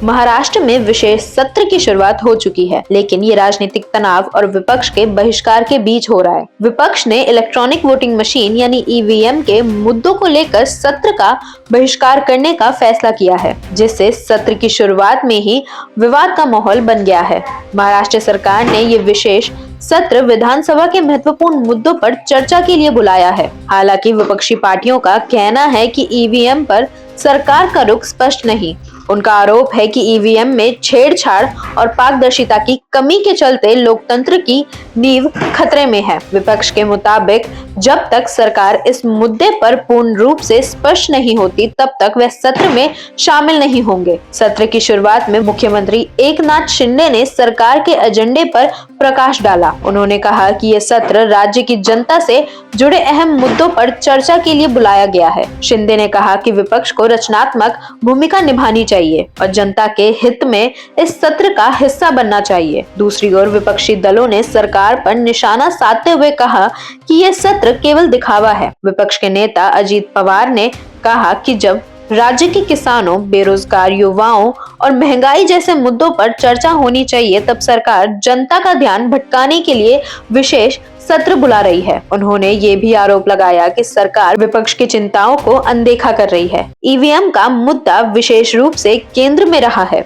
महाराष्ट्र में विशेष सत्र की शुरुआत हो चुकी है, लेकिन ये राजनीतिक तनाव और विपक्ष के बहिष्कार के बीच हो रहा है। विपक्ष ने इलेक्ट्रॉनिक वोटिंग मशीन यानी ईवीएम के मुद्दों को लेकर सत्र का बहिष्कार करने का फैसला किया है, जिससे सत्र की शुरुआत में ही विवाद का माहौल बन गया है। महाराष्ट्र सरकार ने ये विशेष सत्र विधानसभा के महत्वपूर्ण मुद्दों पर चर्चा के लिए बुलाया है। हालांकि विपक्षी पार्टियों का कहना है कि ईवीएम पर सरकार का रुख स्पष्ट नहीं। उनका आरोप है कि ईवीएम में छेड़छाड़ और पारदर्शिता की कमी के चलते लोकतंत्र की नींव खतरे में है। विपक्ष के मुताबिक जब तक सरकार इस मुद्दे पर पूर्ण रूप से स्पष्ट नहीं होती, तब तक वे सत्र में शामिल नहीं होंगे। सत्र की शुरुआत में मुख्यमंत्री एकनाथ शिंदे ने सरकार के एजेंडे पर प्रकाश डाला। उन्होंने कहा कि यह सत्र राज्य की जनता से जुड़े अहम मुद्दों पर चर्चा के लिए बुलाया गया है। शिंदे ने कहा कि विपक्ष को रचनात्मक भूमिका निभानी चाहिए और जनता के हित में इस सत्र का हिस्सा बनना चाहिए। दूसरी ओर विपक्षी दलों ने सरकार पर निशाना साधते हुए कहा कि यह सत्र केवल दिखावा है। विपक्ष के नेता अजीत पवार ने कहा कि जब राज्य के किसानों, बेरोजगार युवाओं और महंगाई जैसे मुद्दों पर चर्चा होनी चाहिए, तब सरकार जनता का ध्यान भटकाने के लिए विशेष सत्र बुला रही है। उन्होंने ये भी आरोप लगाया कि सरकार विपक्ष की चिंताओं को अनदेखा कर रही है। ईवीएम का मुद्दा विशेष रूप से केंद्र में रहा है।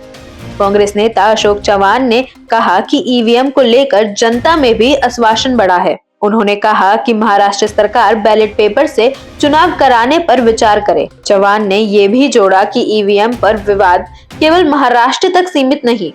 कांग्रेस नेता अशोक चव्हाण ने कहा कि ईवीएम को लेकर जनता में भी आश्वासन बढ़ा है। उन्होंने कहा कि महाराष्ट्र सरकार बैलेट पेपर से चुनाव कराने पर विचार करे। चव्हाण ने ये भी जोड़ा कि ईवीएम पर विवाद केवल महाराष्ट्र तक सीमित नहीं,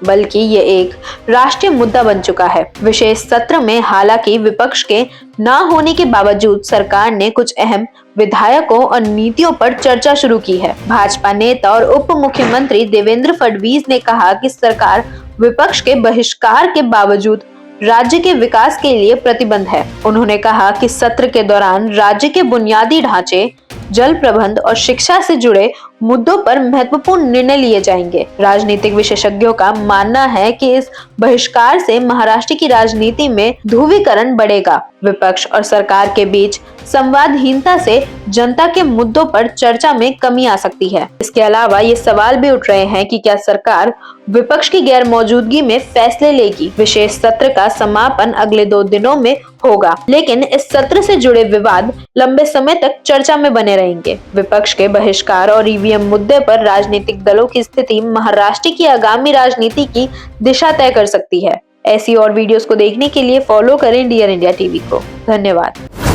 बल्कि ये एक राष्ट्रीय मुद्दा बन चुका है। विशेष सत्र में हालांकि विपक्ष के न होने के बावजूद सरकार ने कुछ अहम विधायकों और नीतियों पर चर्चा शुरू की है। भाजपा नेता और उप मुख्यमंत्री देवेंद्र फडणवीस ने कहा कि सरकार विपक्ष के बहिष्कार के बावजूद राज्य के विकास के लिए प्रतिबद्ध है। उन्होंने कहा कि सत्र के दौरान राज्य के बुनियादी ढांचे, जल प्रबंध और शिक्षा से जुड़े मुद्दों पर महत्वपूर्ण निर्णय लिए जाएंगे। राजनीतिक विशेषज्ञों का मानना है कि इस बहिष्कार से महाराष्ट्र की राजनीति में ध्रुवीकरण बढ़ेगा। विपक्ष और सरकार के बीच संवादहीनता से जनता के मुद्दों पर चर्चा में कमी आ सकती है। इसके अलावा ये सवाल भी उठ रहे हैं कि क्या सरकार विपक्ष की गैर मौजूदगी में फैसले लेगी। विशेष सत्र का समापन अगले 2 दिनों में होगा, लेकिन इस सत्र से जुड़े विवाद लंबे समय तक चर्चा में बने रहेंगे। विपक्ष के बहिष्कार और ईवीएम मुद्दे पर राजनीतिक दलों की स्थिति महाराष्ट्र की आगामी राजनीति की दिशा तय कर सकती है। ऐसी और वीडियोस को देखने के लिए फॉलो करें डियर इंडिया टीवी को। धन्यवाद।